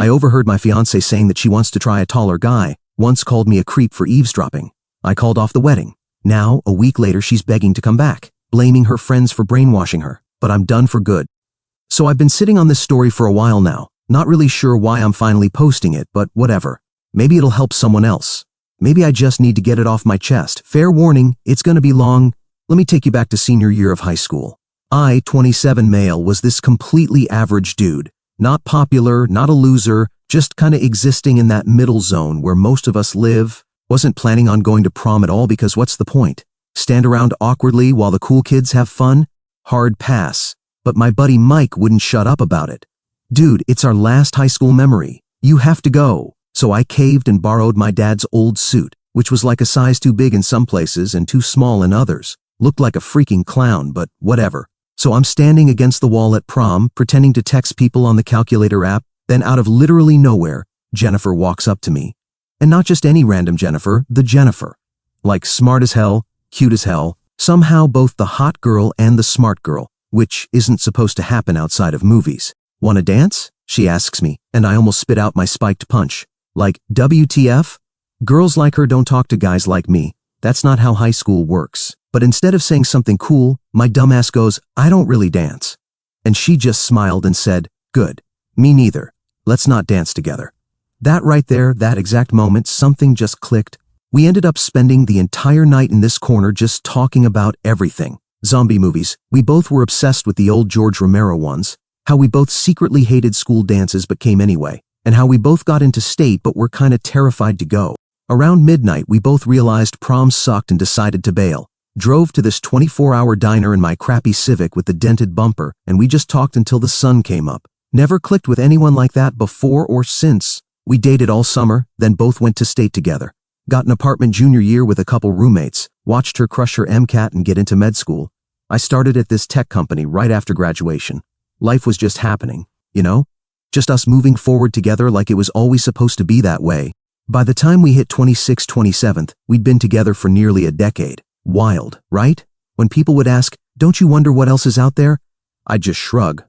overheard my fiancée saying that she wants to try a taller guy, once called me a creep for eavesdropping. I called off the wedding. Now, a week later, she's begging to come back, blaming her friends for brainwashing her, but I'm done for good. So I've been sitting on this story for a while now, not really sure why I'm finally posting it, but whatever. Maybe it'll help someone else. Maybe I just need to get it off my chest. Fair warning, it's gonna be long. Let me take you back to senior year of high school. I, 27 male, was this completely average dude. Not popular, not a loser, just kinda existing in that middle zone where most of us live. Wasn't planning on going to prom at all because what's the point? Stand around awkwardly while the cool kids have fun? Hard pass. But my buddy Mike wouldn't shut up about it. Dude, it's our last high school memory. You have to go. So I caved and borrowed my dad's old suit, which was like a size too big in some places and too small in others. Looked like a freaking clown, but whatever. So I'm standing against the wall at prom, pretending to text people on the calculator app, then out of literally nowhere, Jennifer walks up to me. And not just any random Jennifer, the Jennifer. Like smart as hell, cute as hell, somehow both the hot girl and the smart girl, which isn't supposed to happen outside of movies. Wanna dance? She asks me, and I almost spit out my spiked punch. Like, WTF? Girls like her don't talk to guys like me. That's not how high school works. But instead of saying something cool, my dumbass goes, I don't really dance. And she just smiled and said, good. Me neither. Let's not dance together. That right there, that exact moment, something just clicked. We ended up spending the entire night in this corner just talking about everything. Zombie movies. We both were obsessed with the old George Romero ones. How we both secretly hated school dances but came anyway. And how we both got into state but were kinda terrified to go. Around midnight, we both realized prom sucked and decided to bail. Drove to this 24-hour diner in my crappy Civic with the dented bumper, and we just talked until the sun came up. Never clicked with anyone like that before or since. We dated all summer, then both went to state together. Got an apartment junior year with a couple roommates, watched her crush her MCAT and get into med school. I started at this tech company right after graduation. Life was just happening, you know? Just us moving forward together like it was always supposed to be that way. By the time we hit 27th, we'd been together for nearly a decade. Wild, right? When people would ask, don't you wonder what else is out there? I'd just shrug.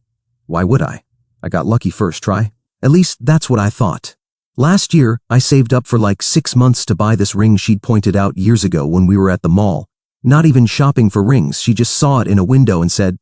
Why would I? I got lucky first try. At least that's what I thought. Last year, I saved up for like 6 months to buy this ring she'd pointed out years ago when we were at the mall. Not even shopping for rings, she just saw it in a window and said,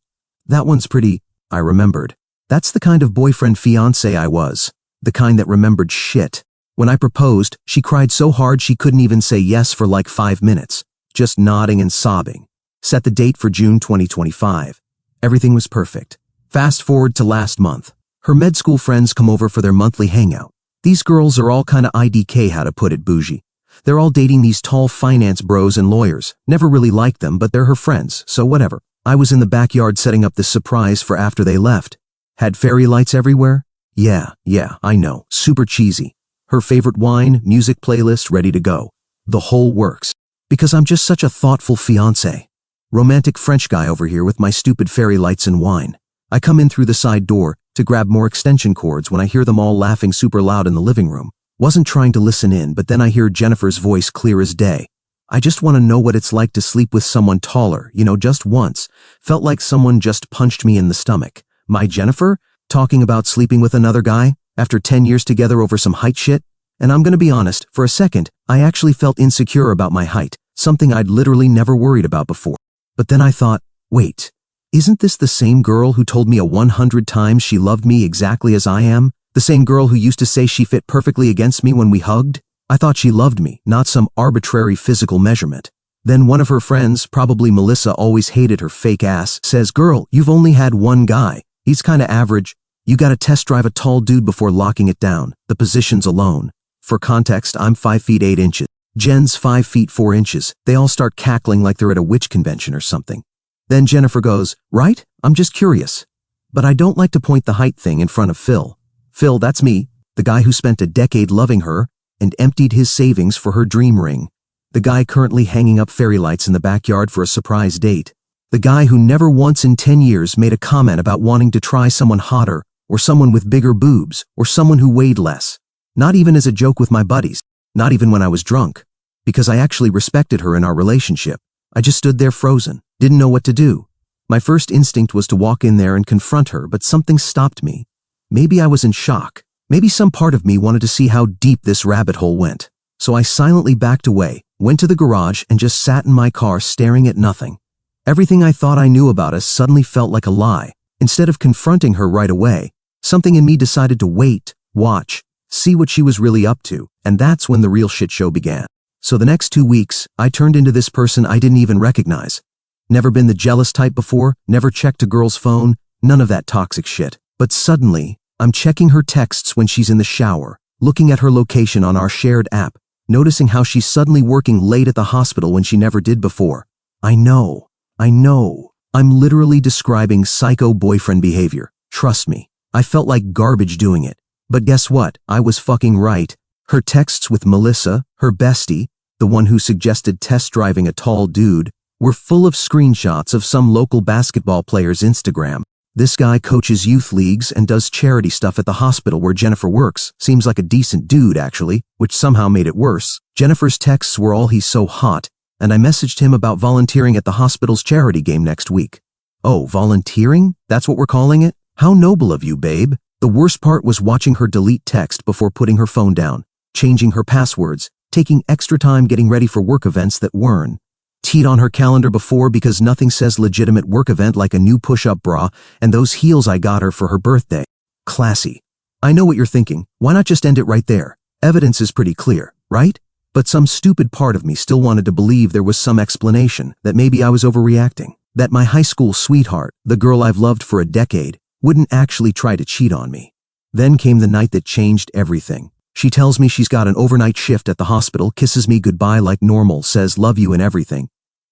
that one's pretty. I remembered. That's the kind of boyfriend-fiancé I was. The kind that remembered shit. When I proposed, she cried so hard she couldn't even say yes for like 5 minutes. Just nodding and sobbing. Set the date for June 2025. Everything was perfect. Fast forward to last month. Her med school friends come over for their monthly hangout. These girls are all kinda IDK, how to put it, bougie. They're all dating these tall finance bros and lawyers. Never really liked them, but they're her friends, so whatever. I was in the backyard setting up this surprise for after they left. Had fairy lights everywhere? Yeah, I know. Super cheesy. Her favorite wine, music playlist ready to go. The whole works. Because I'm just such a thoughtful fiancé. Romantic French guy over here with my stupid fairy lights and wine. I come in through the side door to grab more extension cords when I hear them all laughing super loud in the living room. Wasn't trying to listen in, but then I hear Jennifer's voice clear as day. I just want to know what it's like to sleep with someone taller, you know, just once. Felt like someone just punched me in the stomach. My Jennifer? Talking about sleeping with another guy? After 10 years together over some height shit? And I'm gonna be honest, for a second, I actually felt insecure about my height, something I'd literally never worried about before. But then I thought, wait, isn't this the same girl who told me 100 times she loved me exactly as I am? The same girl who used to say she fit perfectly against me when we hugged? I thought she loved me, not some arbitrary physical measurement. Then one of her friends, probably Melissa, always hated her fake ass, says, girl, you've only had one guy. He's kinda average. You gotta test drive a tall dude before locking it down. The positions alone. For context, I'm 5 feet 8 inches. Jen's 5 feet 4 inches. They all start cackling like they're at a witch convention or something. Then Jennifer goes, right? I'm just curious. But I don't like to point the height thing in front of Phil. Phil, that's me, the guy who spent a decade loving her and emptied his savings for her dream ring. The guy currently hanging up fairy lights in the backyard for a surprise date. The guy who never once in 10 years made a comment about wanting to try someone hotter or someone with bigger boobs or someone who weighed less. Not even as a joke with my buddies. Not even when I was drunk. Because I actually respected her in our relationship. I just stood there frozen. Didn't know what to do. My first instinct was to walk in there and confront her, but something stopped me. Maybe I was in shock. Maybe some part of me wanted to see how deep this rabbit hole went. So I silently backed away, went to the garage, and just sat in my car staring at nothing. Everything I thought I knew about us suddenly felt like a lie. Instead of confronting her right away, something in me decided to wait, watch, see what she was really up to, and that's when the real shit show began. So the next 2 weeks, I turned into this person I didn't even recognize. Never been the jealous type before, never checked a girl's phone, none of that toxic shit. But suddenly, I'm checking her texts when she's in the shower, looking at her location on our shared app, noticing how she's suddenly working late at the hospital when she never did before. I know. I'm literally describing psycho boyfriend behavior. Trust me, I felt like garbage doing it. But guess what? I was fucking right. Her texts with Melissa, her bestie, the one who suggested test driving a tall dude, were full of screenshots of some local basketball player's Instagram. This guy coaches youth leagues and does charity stuff at the hospital where Jennifer works. Seems like a decent dude, actually, which somehow made it worse. Jennifer's texts were all "he's so hot," and I messaged him about volunteering at the hospital's charity game next week. Oh, volunteering? That's what we're calling it? How noble of you, babe. The worst part was watching her delete text before putting her phone down, changing her passwords, taking extra time getting ready for work events that weren't teed on her calendar before, because nothing says legitimate work event like a new push-up bra and those heels I got her for her birthday. Classy. I know what you're thinking. Why not just end it right there? Evidence is pretty clear, right? But some stupid part of me still wanted to believe there was some explanation, that maybe I was overreacting, that my high school sweetheart, the girl I've loved for a decade, wouldn't actually try to cheat on me. Then came the night that changed everything. She tells me she's got an overnight shift at the hospital, kisses me goodbye like normal, says love you and everything.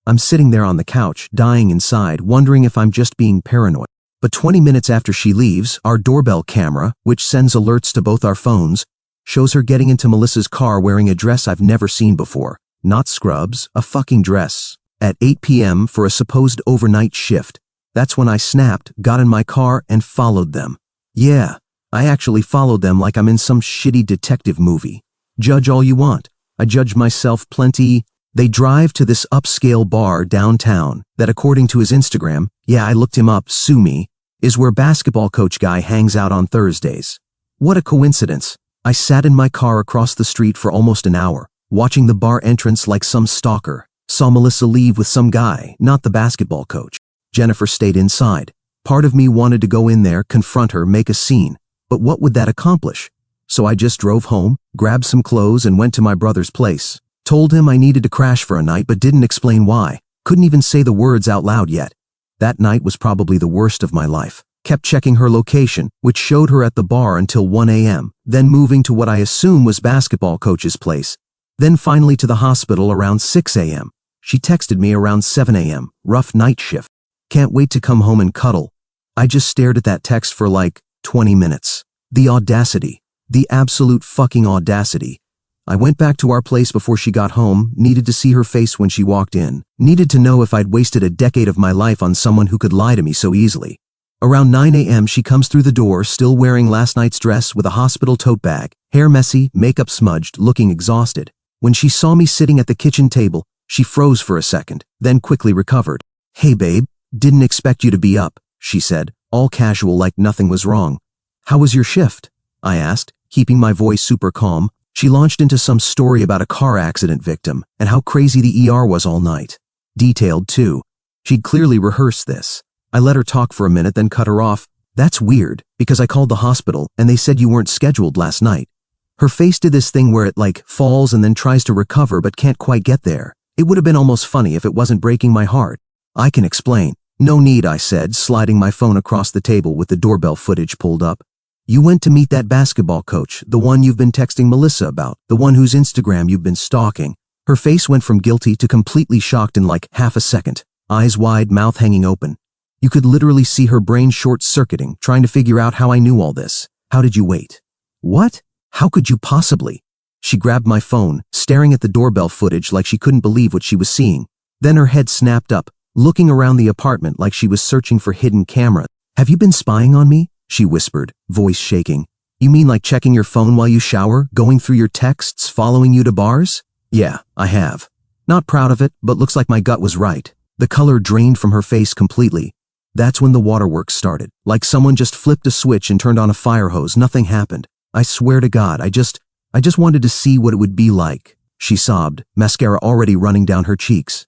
I'm sitting there on the couch, dying inside, wondering if I'm just being paranoid. But 20 minutes after she leaves, our doorbell camera, which sends alerts to both our phones, shows her getting into Melissa's car wearing a dress I've never seen before. Not scrubs, a fucking dress. At 8 p.m. for a supposed overnight shift. That's when I snapped, got in my car, and followed them. Yeah, I actually followed them like I'm in some shitty detective movie. Judge all you want. I judge myself plenty. They drive to this upscale bar downtown that, according to his Instagram, yeah, I looked him up, sue me, is where basketball coach guy hangs out on Thursdays. What a coincidence. I sat in my car across the street for almost an hour, watching the bar entrance like some stalker. Saw Melissa leave with some guy, not the basketball coach. Jennifer stayed inside. Part of me wanted to go in there, confront her, make a scene. But what would that accomplish? So I just drove home, grabbed some clothes, and went to my brother's place. Told him I needed to crash for a night, but didn't explain why. Couldn't even say the words out loud yet. That night was probably the worst of my life. Kept checking her location, which showed her at the bar until 1 a.m., then moving to what I assume was basketball coach's place. Then finally to the hospital around 6 a.m. She texted me around 7 a.m., rough night shift. Can't wait to come home and cuddle. I just stared at that text for like 20 minutes. The audacity. The absolute fucking audacity. I went back to our place before she got home, needed to see her face when she walked in, needed to know if I'd wasted a decade of my life on someone who could lie to me so easily. Around 9 a.m. she comes through the door, still wearing last night's dress with a hospital tote bag, hair messy, makeup smudged, looking exhausted. When she saw me sitting at the kitchen table, she froze for a second, then quickly recovered. Hey babe, didn't expect you to be up, she said, all casual like nothing was wrong. How was your shift? I asked, keeping my voice super calm. She launched into some story about a car accident victim and how crazy the ER was all night. Detailed too. She'd clearly rehearsed this. I let her talk for a minute, then cut her off. That's weird, because I called the hospital and they said you weren't scheduled last night. Her face did this thing where it like falls and then tries to recover but can't quite get there. It would have been almost funny if it wasn't breaking my heart. I can explain. No need, I said, sliding my phone across the table with the doorbell footage pulled up. You went to meet that basketball coach, the one you've been texting Melissa about, the one whose Instagram you've been stalking. Her face went from guilty to completely shocked in like half a second, eyes wide, mouth hanging open. You could literally see her brain short-circuiting, trying to figure out how I knew all this. How did you wait? What? How could you possibly? She grabbed my phone, staring at the doorbell footage like she couldn't believe what she was seeing. Then her head snapped up, looking around the apartment like she was searching for hidden cameras. Have you been spying on me? She whispered, voice shaking. You mean like checking your phone while you shower, going through your texts, following you to bars? Yeah, I have. Not proud of it, but looks like my gut was right. The color drained from her face completely. That's when the waterworks started. Like someone just flipped a switch and turned on a fire hose. Nothing happened. I swear to God, I just wanted to see what it would be like, she sobbed, mascara already running down her cheeks.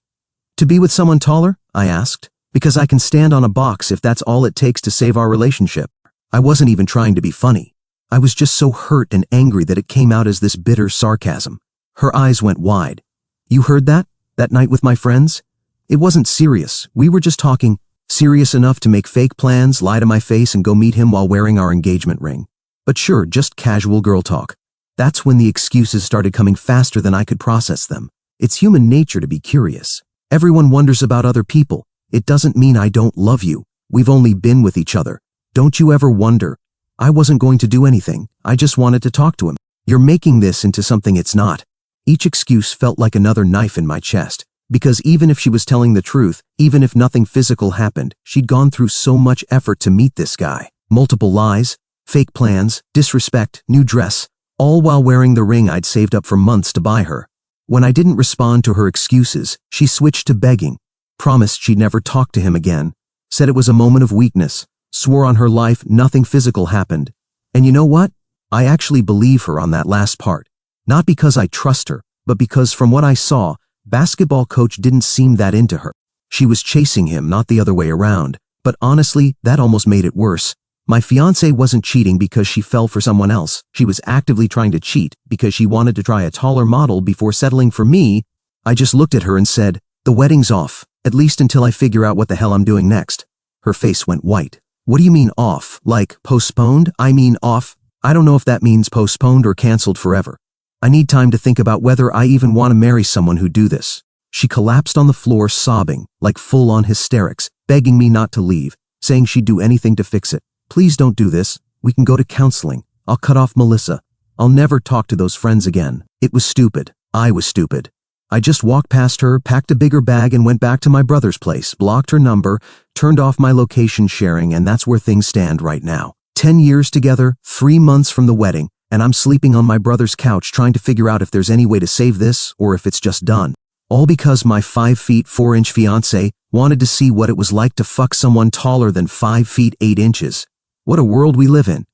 To be with someone taller? I asked. Because I can stand on a box if that's all it takes to save our relationship. I wasn't even trying to be funny. I was just so hurt and angry that it came out as this bitter sarcasm. Her eyes went wide. You heard that? That night with my friends? It wasn't serious. We were just talking. Serious enough to make fake plans, lie to my face, and go meet him while wearing our engagement ring. But sure, just casual girl talk. That's when the excuses started coming faster than I could process them. It's human nature to be curious. Everyone wonders about other people. It doesn't mean I don't love you. We've only been with each other. Don't you ever wonder? I wasn't going to do anything. I just wanted to talk to him. You're making this into something it's not. Each excuse felt like another knife in my chest. Because even if she was telling the truth, even if nothing physical happened, she'd gone through so much effort to meet this guy. Multiple lies, fake plans, disrespect, new dress, all while wearing the ring I'd saved up for months to buy her. When I didn't respond to her excuses, she switched to begging, promised she'd never talk to him again, said it was a moment of weakness, swore on her life nothing physical happened. And you know what? I actually believe her on that last part. Not because I trust her, but because from what I saw, basketball coach didn't seem that into her. She was chasing him, not the other way around. But honestly, that almost made it worse. My fiancée wasn't cheating because she fell for someone else. She was actively trying to cheat because she wanted to try a taller model before settling for me. I just looked at her and said, the wedding's off, at least until I figure out what the hell I'm doing next. Her face went white. What do you mean off? Like postponed? I mean off. I don't know if that means postponed or canceled forever. I need time to think about whether I even want to marry someone who'd do this. She collapsed on the floor sobbing, like full-on hysterics, begging me not to leave, saying she'd do anything to fix it. Please don't do this. We can go to counseling. I'll cut off Melissa. I'll never talk to those friends again. It was stupid. I was stupid. I just walked past her, packed a bigger bag, and went back to my brother's place, blocked her number, turned off my location sharing, and that's where things stand right now. 10 years together, 3 months from the wedding, and I'm sleeping on my brother's couch trying to figure out if there's any way to save this or if it's just done. All because my 5 feet 4 inch fiancé wanted to see what it was like to fuck someone taller than 5 feet 8 inches. What a world we live in.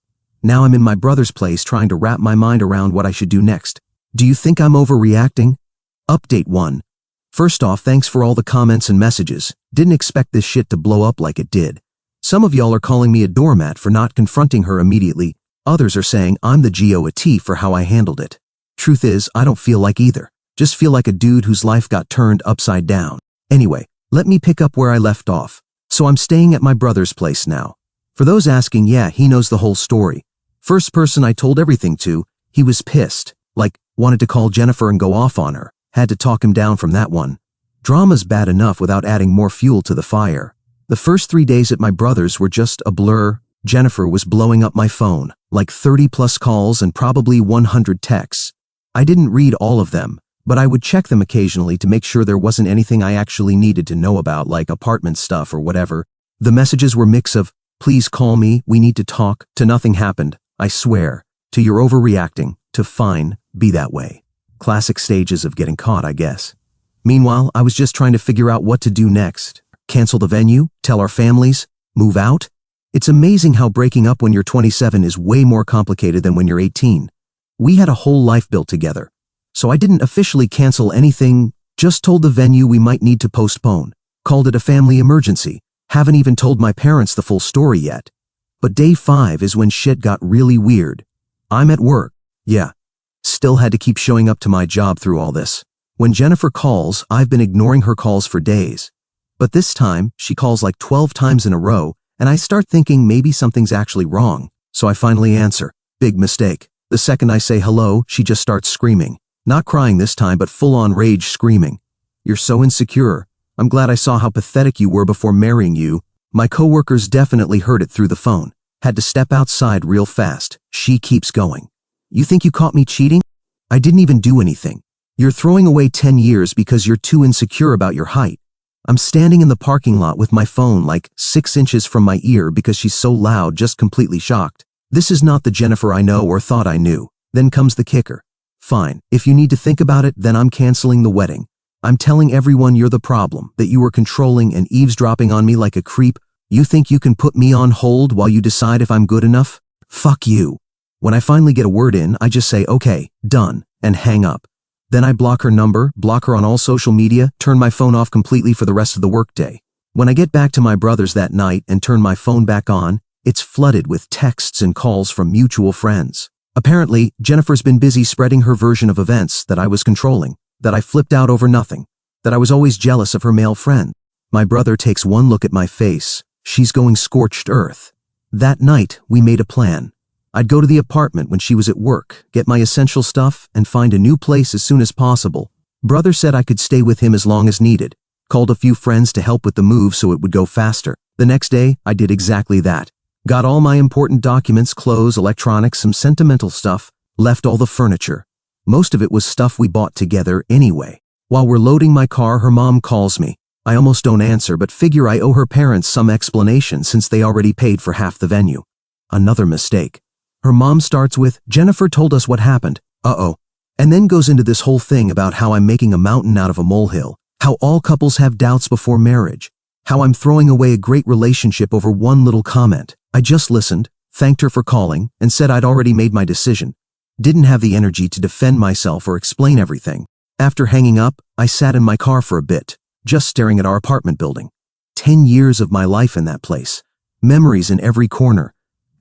Now I'm in my brother's place trying to wrap my mind around what I should do next. Do you think I'm overreacting? Update 1. First off, thanks for all the comments and messages. Didn't expect this shit to blow up like it did. Some of y'all are calling me a doormat for not confronting her immediately. Others are saying I'm the GOAT for how I handled it. Truth is, I don't feel like either. Just feel like a dude whose life got turned upside down. Anyway, let me pick up where I left off. So I'm staying at my brother's place now. For those asking, yeah, he knows the whole story. First person I told everything to, he was pissed. Like, wanted to call Jennifer and go off on her. Had to talk him down from that one. Drama's bad enough without adding more fuel to the fire. The first 3 days at my brother's were just a blur. Jennifer was blowing up my phone, like 30 plus calls and probably 100 texts. I didn't read all of them, but I would check them occasionally to make sure there wasn't anything I actually needed to know about, like apartment stuff or whatever. The messages were mix of, please call me, we need to talk, to nothing happened, I swear, to you're overreacting, to fine, be that way. Classic stages of getting caught, I guess. Meanwhile, I was just trying to figure out what to do next. Cancel the venue? Tell our families? Move out? It's amazing how breaking up when you're 27 is way more complicated than when you're 18. We had a whole life built together. So I didn't officially cancel anything, just told the venue we might need to postpone. Called it a family emergency. Haven't even told my parents the full story yet. But day 5 is when shit got really weird. I'm at work. Yeah. Still had to keep showing up to my job through all this. When Jennifer calls, I've been ignoring her calls for days. But this time, she calls like 12 times in a row, and I start thinking maybe something's actually wrong. So I finally answer. Big mistake. The second I say hello, she just starts screaming. Not crying this time, but full-on rage screaming. You're so insecure. I'm glad I saw how pathetic you were before marrying you. My coworkers definitely heard it through the phone. Had to step outside real fast. She keeps going. You think you caught me cheating? I didn't even do anything. You're throwing away 10 years because you're too insecure about your height. I'm standing in the parking lot with my phone like 6 inches from my ear because she's so loud, just completely shocked. This is not the Jennifer I know or thought I knew. Then comes the kicker. Fine, if you need to think about it, then I'm canceling the wedding. I'm telling everyone you're the problem, that you were controlling and eavesdropping on me like a creep. You think you can put me on hold while you decide if I'm good enough? Fuck you. When I finally get a word in, I just say, okay, done, and hang up. Then I block her number, block her on all social media, turn my phone off completely for the rest of the workday. When I get back to my brother's that night and turn my phone back on, it's flooded with texts and calls from mutual friends. Apparently, Jennifer's been busy spreading her version of events that I was controlling, that I flipped out over nothing, that I was always jealous of her male friend. My brother takes one look at my face. She's going scorched earth. That night, we made a plan. I'd go to the apartment when she was at work, get my essential stuff, and find a new place as soon as possible. Brother said I could stay with him as long as needed. Called a few friends to help with the move so it would go faster. The next day, I did exactly that. Got all my important documents, clothes, electronics, some sentimental stuff, left all the furniture. Most of it was stuff we bought together anyway. While we're loading my car, her mom calls me. I almost don't answer, but figure I owe her parents some explanation since they already paid for half the venue. Another mistake. Her mom starts with, "Jennifer told us what happened. Uh-oh." And then goes into this whole thing about how I'm making a mountain out of a molehill, how all couples have doubts before marriage, how I'm throwing away a great relationship over one little comment. I just listened, thanked her for calling, and said I'd already made my decision. Didn't have the energy to defend myself or explain everything. After hanging up, I sat in my car for a bit, just staring at our apartment building. 10 years of my life in that place. Memories in every corner.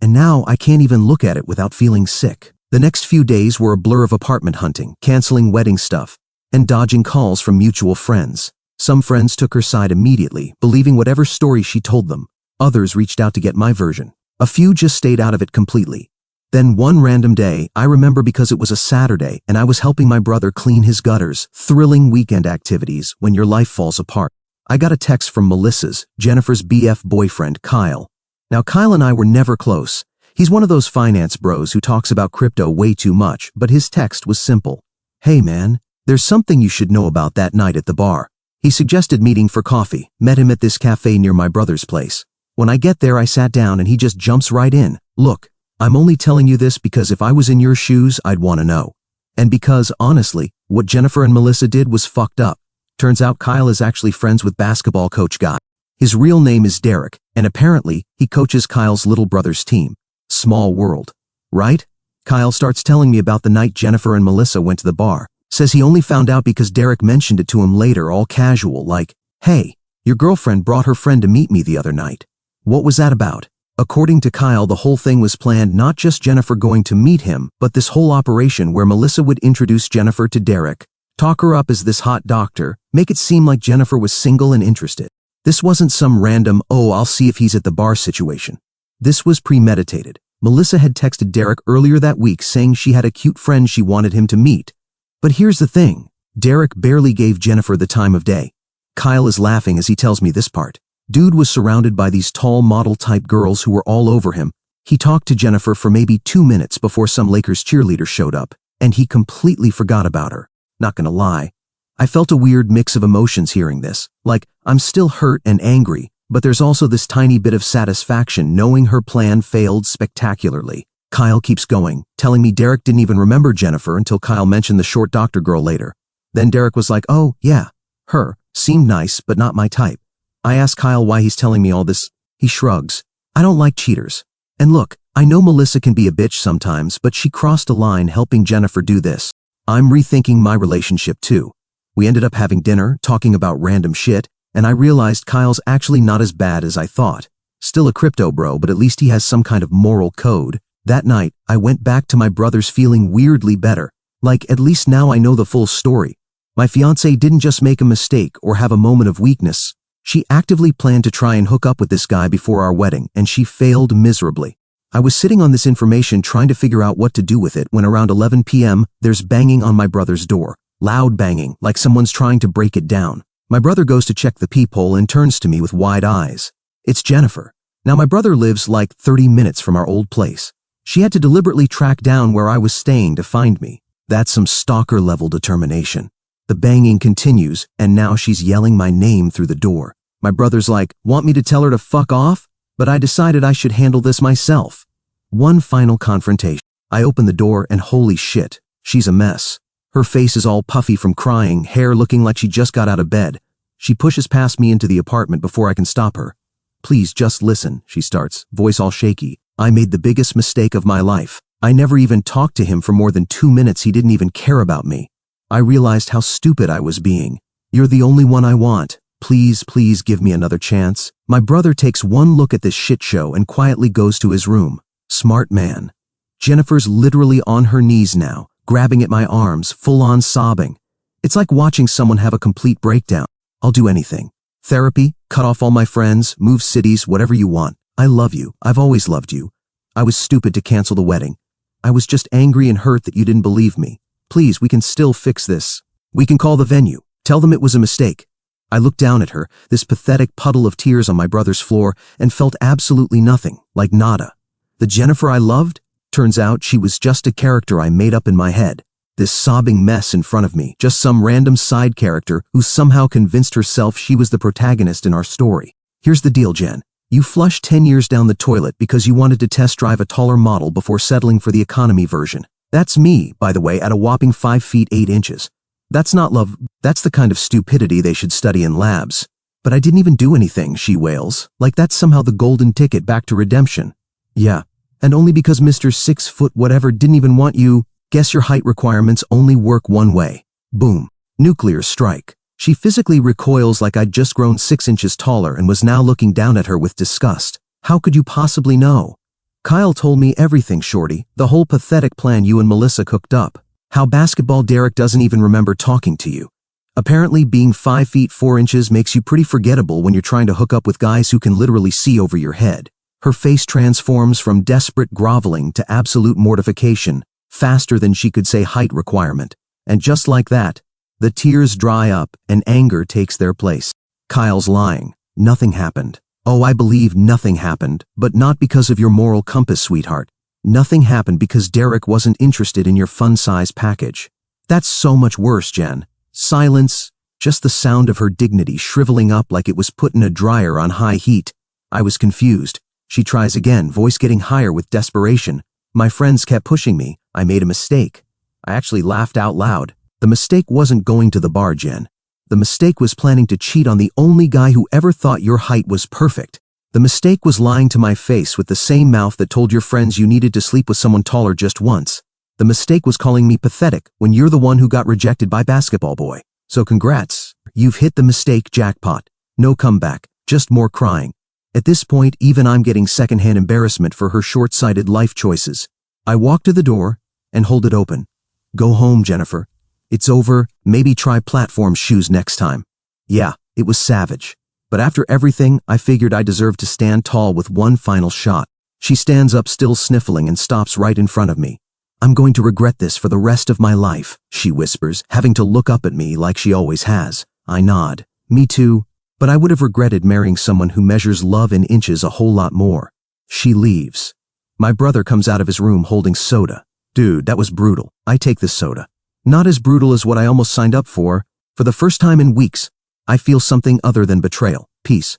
And now I can't even look at it without feeling sick. The next few days were a blur of apartment hunting, canceling wedding stuff, and dodging calls from mutual friends. Some friends took her side immediately, believing whatever story she told them. Others reached out to get my version. A few just stayed out of it completely. Then one random day, I remember because it was a Saturday and I was helping my brother clean his gutters, thrilling weekend activities when your life falls apart. I got a text from Melissa's, Jennifer's BF boyfriend, Kyle. Now, Kyle and I were never close. He's one of those finance bros who talks about crypto way too much, but his text was simple. "Hey man, there's something you should know about that night at the bar." He suggested meeting for coffee, met him at this cafe near my brother's place. When I get there, I sat down and he just jumps right in. "Look, I'm only telling you this because if I was in your shoes, I'd want to know. And because, honestly, what Jennifer and Melissa did was fucked up. Turns out Kyle is actually friends with basketball coach Guy. His real name is Derek, and apparently, he coaches Kyle's little brother's team. Small world, right?" Kyle starts telling me about the night Jennifer and Melissa went to the bar. Says he only found out because Derek mentioned it to him later, all casual, like, "Hey, your girlfriend brought her friend to meet me the other night. What was that about?" According to Kyle, the whole thing was planned, not just Jennifer going to meet him, but this whole operation where Melissa would introduce Jennifer to Derek, talk her up as this hot doctor, make it seem like Jennifer was single and interested. This wasn't some random, "oh, I'll see if he's at the bar" situation. This was premeditated. Melissa had texted Derek earlier that week saying she had a cute friend she wanted him to meet. But here's the thing. Derek barely gave Jennifer the time of day. Kyle is laughing as he tells me this part. Dude was surrounded by these tall model-type girls who were all over him. He talked to Jennifer for maybe 2 minutes before some Lakers cheerleader showed up, and he completely forgot about her. Not gonna lie. I felt a weird mix of emotions hearing this. Like, I'm still hurt and angry, but there's also this tiny bit of satisfaction knowing her plan failed spectacularly. Kyle keeps going, telling me Derek didn't even remember Jennifer until Kyle mentioned the short doctor girl later. Then Derek was like, "Oh, yeah, her. Seemed nice, but not my type." I ask Kyle why he's telling me all this. He shrugs. "I don't like cheaters. And look, I know Melissa can be a bitch sometimes, but she crossed a line helping Jennifer do this. I'm rethinking my relationship too." We ended up having dinner, talking about random shit, and I realized Kyle's actually not as bad as I thought. Still a crypto bro, but at least he has some kind of moral code. That night, I went back to my brother's feeling weirdly better. Like, at least now I know the full story. My fiancée didn't just make a mistake or have a moment of weakness. She actively planned to try and hook up with this guy before our wedding, and she failed miserably. I was sitting on this information trying to figure out what to do with it when around 11 p.m., there's banging on my brother's door. Loud banging, like someone's trying to break it down. My brother goes to check the peephole and turns to me with wide eyes. It's Jennifer. Now my brother lives like 30 minutes from our old place. She had to deliberately track down where I was staying to find me. That's some stalker-level determination. The banging continues, and now she's yelling my name through the door. My brother's like, "Want me to tell her to fuck off?" But I decided I should handle this myself. One final confrontation. I open the door and holy shit, she's a mess. Her face is all puffy from crying, hair looking like she just got out of bed. She pushes past me into the apartment before I can stop her. "Please just listen," she starts, voice all shaky. "I made the biggest mistake of my life. I never even talked to him for more than 2 minutes. He didn't even care about me. I realized how stupid I was being. You're the only one I want. Please, please give me another chance. My brother takes one look at this shit show and quietly goes to his room. Smart man. Jennifer's literally on her knees now, grabbing at my arms, full on sobbing. It's like watching someone have a complete breakdown. I'll do anything. Therapy, cut off all my friends, move cities, whatever you want. I love you. I've always loved you. I was stupid to cancel the wedding. I was just angry and hurt that you didn't believe me. Please, we can still fix this. We can call the venue. Tell them it was a mistake. I looked down at her, this pathetic puddle of tears on my brother's floor, and felt absolutely nothing, like nada. The Jennifer I loved? Turns out she was just a character I made up in my head. This sobbing mess in front of me, just some random side character who somehow convinced herself she was the protagonist in our story. Here's the deal, Jen. You flushed 10 years down the toilet because you wanted to test drive a taller model before settling for the economy version. That's me, by the way, at a whopping 5 feet 8 inches. That's not love. That's the kind of stupidity they should study in labs. But I didn't even do anything, she wails. Like that's somehow the golden ticket back to redemption. Yeah. And only because Mr. 6 foot whatever didn't even want you. Guess your height requirements only work one way. Boom. Nuclear strike. She physically recoils like I'd just grown 6 inches taller and was now looking down at her with disgust. How could you possibly know? Kyle told me everything, shorty. The whole pathetic plan you and Melissa cooked up. How basketball Derek doesn't even remember talking to you. Apparently being 5 feet 4 inches makes you pretty forgettable when you're trying to hook up with guys who can literally see over your head. Her face transforms from desperate groveling to absolute mortification, faster than she could say height requirement. And just like that, the tears dry up and anger takes their place. Kyle's lying. Nothing happened. Oh, I believe nothing happened, but not because of your moral compass, sweetheart. Nothing happened because Derek wasn't interested in your fun-size package. That's so much worse, Jen. Silence, just the sound of her dignity shriveling up like it was put in a dryer on high heat. I was confused. She tries again, voice getting higher with desperation. My friends kept pushing me. I made a mistake. I actually laughed out loud. The mistake wasn't going to the bar, Jen. The mistake was planning to cheat on the only guy who ever thought your height was perfect. The mistake was lying to my face with the same mouth that told your friends you needed to sleep with someone taller just once. The mistake was calling me pathetic when you're the one who got rejected by basketball boy. So congrats. You've hit the mistake jackpot. No comeback, just more crying. At this point, even I'm getting secondhand embarrassment for her short-sighted life choices. I walk to the door and hold it open. Go home, Jennifer. It's over. Maybe try platform shoes next time. Yeah, it was savage. But after everything, I figured I deserved to stand tall with one final shot. She stands up still sniffling and stops right in front of me. I'm going to regret this for the rest of my life, she whispers, having to look up at me like she always has. I nod. Me too. But I would have regretted marrying someone who measures love in inches a whole lot more. She leaves. My brother comes out of his room holding soda. Dude, that was brutal. I take this soda. Not as brutal as what I almost signed up for. For the first time in weeks, I feel something other than betrayal. Peace.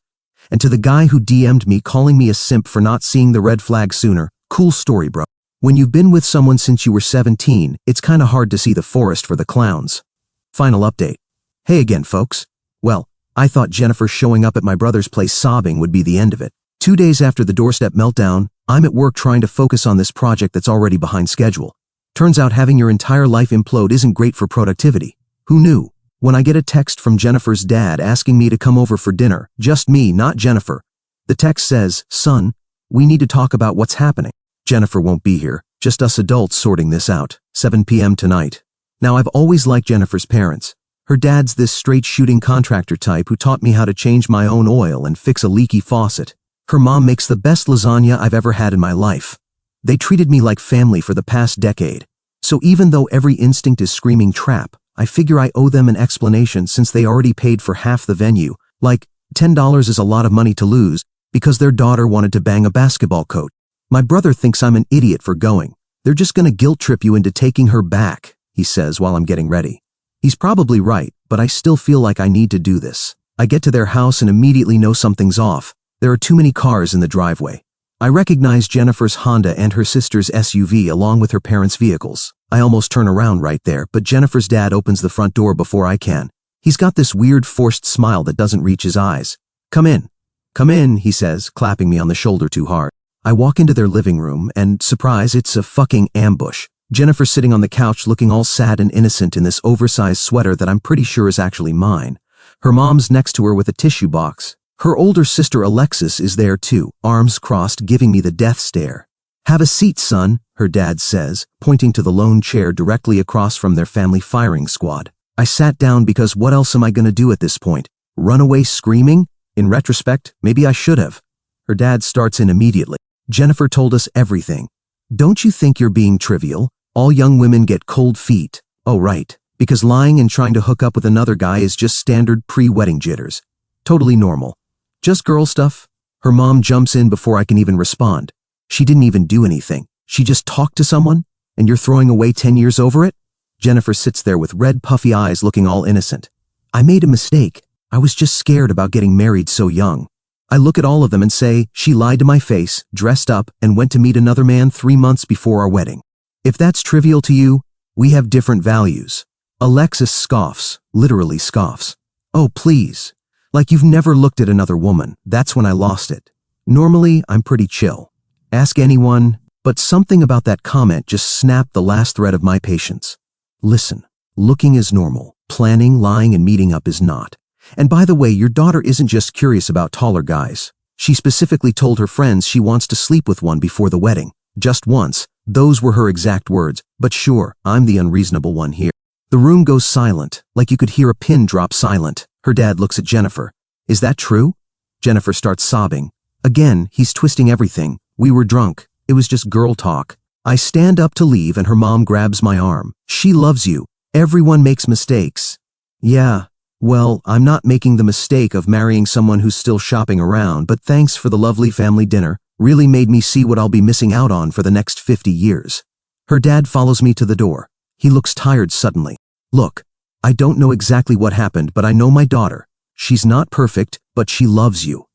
And to the guy who DM'd me calling me a simp for not seeing the red flag sooner, cool story, bro. When you've been with someone since you were 17, it's kinda hard to see the forest for the clowns. Final update. Hey again, folks. Well, I thought Jennifer showing up at my brother's place sobbing would be the end of it. 2 days after the doorstep meltdown, I'm at work trying to focus on this project that's already behind schedule. Turns out having your entire life implode isn't great for productivity. Who knew? When I get a text from Jennifer's dad asking me to come over for dinner, just me, not Jennifer. The text says, "Son, we need to talk about what's happening." Jennifer won't be here, just us adults sorting this out. 7 p.m. tonight. Now, I've always liked Jennifer's parents. Her dad's this straight-shooting contractor type who taught me how to change my own oil and fix a leaky faucet. Her mom makes the best lasagna I've ever had in my life. They treated me like family for the past decade. So even though every instinct is screaming trap, I figure I owe them an explanation since they already paid for half the venue. Like, $10 is a lot of money to lose because their daughter wanted to bang a basketball coach. My brother thinks I'm an idiot for going. They're just gonna guilt trip you into taking her back, he says while I'm getting ready. He's probably right, but I still feel like I need to do this. I get to their house and immediately know something's off. There are too many cars in the driveway. I recognize Jennifer's Honda and her sister's SUV along with her parents' vehicles. I almost turn around right there, but Jennifer's dad opens the front door before I can. He's got this weird forced smile that doesn't reach his eyes. Come in, he says, clapping me on the shoulder too hard. I walk into their living room and, surprise, it's a fucking ambush. Jennifer sitting on the couch looking all sad and innocent in this oversized sweater that I'm pretty sure is actually mine. Her mom's next to her with a tissue box. Her older sister Alexis is there too, arms crossed, giving me the death stare. "Have a seat, son," her dad says, pointing to the lone chair directly across from their family firing squad. I sat down because what else am I gonna do at this point? Run away screaming? In retrospect, maybe I should have. Her dad starts in immediately. "Jennifer told us everything. Don't you think you're being trivial? All young women get cold feet." "Oh right, because lying and trying to hook up with another guy is just standard pre-wedding jitters. Totally normal. Just girl stuff?" Her mom jumps in before I can even respond. "She didn't even do anything. She just talked to someone? And you're throwing away 10 years over it?" Jennifer sits there with red puffy eyes looking all innocent. "I made a mistake. I was just scared about getting married so young." I look at all of them and say, "She lied to my face, dressed up, and went to meet another man 3 months before our wedding. If that's trivial to you, we have different values." Alexis scoffs, literally scoffs. "Oh please. Like you've never looked at another woman." That's when I lost it. Normally, I'm pretty chill. Ask anyone, but something about that comment just snapped the last thread of my patience. Listen, looking is normal. Planning, lying, and meeting up is not. And by the way, your daughter isn't just curious about taller guys. She specifically told her friends she wants to sleep with one before the wedding. Just once. Those were her exact words. But sure, I'm the unreasonable one here. The room goes silent, like you could hear a pin drop silent. Her dad looks at Jennifer. "Is that true?" Jennifer starts sobbing. Again, he's twisting everything. "We were drunk. It was just girl talk." I stand up to leave and her mom grabs my arm. "She loves you. Everyone makes mistakes." "Yeah. Well, I'm not making the mistake of marrying someone who's still shopping around, but thanks for the lovely family dinner. Really made me see what I'll be missing out on for the next 50 years. Her dad follows me to the door. He looks tired suddenly. "Look, I don't know exactly what happened, but I know my daughter. She's not perfect, but she loves you.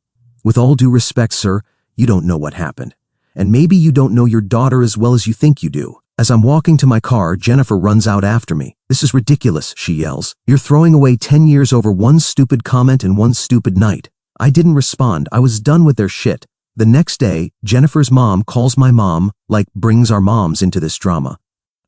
With all due respect, sir, you don't know what happened. And maybe you don't know your daughter as well as you think you do." As I'm walking to my car, Jennifer runs out after me. "This is ridiculous," she yells. "You're throwing away 10 years over one stupid comment and one stupid night." I didn't respond. I was done with their shit. The next day, Jennifer's mom calls my mom, like brings our moms into this drama.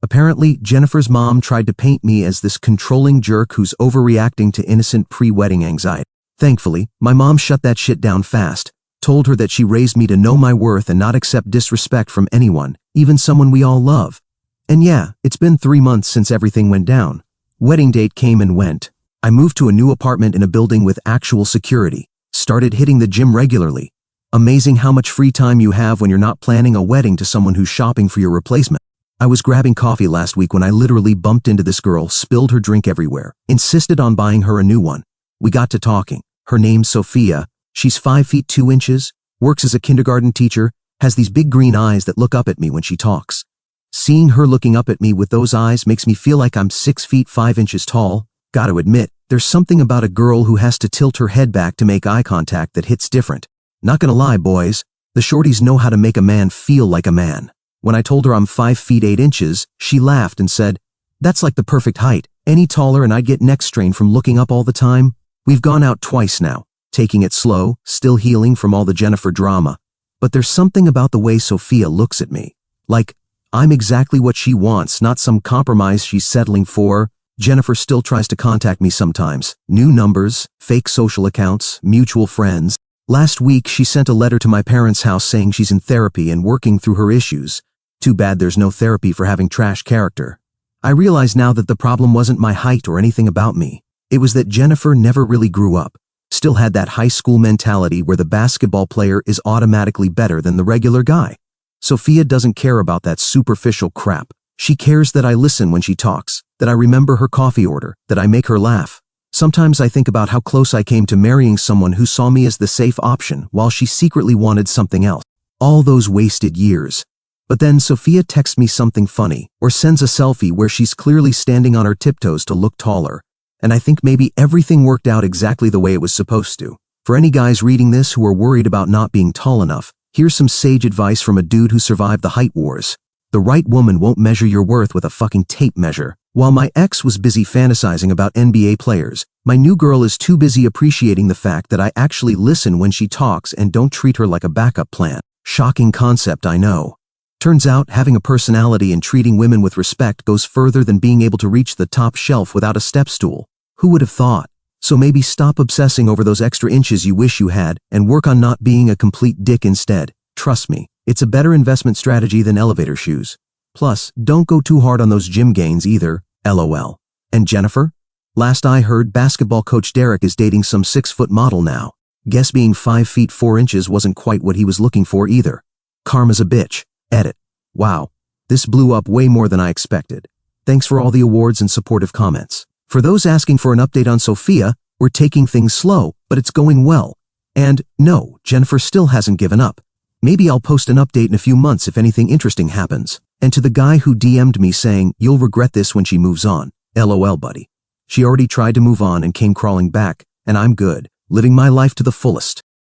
Apparently, Jennifer's mom tried to paint me as this controlling jerk who's overreacting to innocent pre-wedding anxiety. Thankfully, my mom shut that shit down fast, told her that she raised me to know my worth and not accept disrespect from anyone, even someone we all love. And yeah, it's been 3 months since everything went down. Wedding date came and went. I moved to a new apartment in a building with actual security. Started hitting the gym regularly. Amazing how much free time you have when you're not planning a wedding to someone who's shopping for your replacement. I was grabbing coffee last week when I literally bumped into this girl, spilled her drink everywhere, insisted on buying her a new one. We got to talking. Her name's Sophia. She's 5 feet 2 inches, works as a kindergarten teacher, has these big green eyes that look up at me when she talks. Seeing her looking up at me with those eyes makes me feel like I'm 6 feet 5 inches tall. Gotta admit, there's something about a girl who has to tilt her head back to make eye contact that hits different. Not gonna lie, boys, the shorties know how to make a man feel like a man. When I told her I'm 5 feet 8 inches, she laughed and said, "That's like the perfect height. Any taller and I'd get neck strain from looking up all the time." We've gone out twice now, taking it slow, still healing from all the Jennifer drama. But there's something about the way Sophia looks at me. Like, I'm exactly what she wants, not some compromise she's settling for. Jennifer still tries to contact me sometimes. New numbers, fake social accounts, mutual friends. Last week, she sent a letter to my parents' house saying she's in therapy and working through her issues. Too bad there's no therapy for having trash character. I realize now that the problem wasn't my height or anything about me. It was that Jennifer never really grew up. Still had that high school mentality where the basketball player is automatically better than the regular guy. Sophia doesn't care about that superficial crap. She cares that I listen when she talks, that I remember her coffee order, that I make her laugh. Sometimes I think about how close I came to marrying someone who saw me as the safe option while she secretly wanted something else. All those wasted years. But then Sophia texts me something funny or sends a selfie where she's clearly standing on her tiptoes to look taller. And I think maybe everything worked out exactly the way it was supposed to. For any guys reading this who are worried about not being tall enough, here's some sage advice from a dude who survived the height wars. The right woman won't measure your worth with a fucking tape measure. While my ex was busy fantasizing about NBA players, my new girl is too busy appreciating the fact that I actually listen when she talks and don't treat her like a backup plan. Shocking concept, I know. Turns out having a personality and treating women with respect goes further than being able to reach the top shelf without a step stool. Who would have thought? So maybe stop obsessing over those extra inches you wish you had and work on not being a complete dick instead. Trust me, it's a better investment strategy than elevator shoes. Plus, don't go too hard on those gym gains either, lol. And Jennifer? Last I heard, basketball coach Derek is dating some 6-foot model now. Guess being 5 feet 4 inches wasn't quite what he was looking for either. Karma's a bitch. Edit. Wow. This blew up way more than I expected. Thanks for all the awards and supportive comments. For those asking for an update on Sophia, we're taking things slow, but it's going well. And no, Jennifer still hasn't given up. Maybe I'll post an update in a few months if anything interesting happens. And to the guy who DM'd me saying, you'll regret this when she moves on. LOL, buddy. She already tried to move on and came crawling back, and I'm good, living my life to the fullest.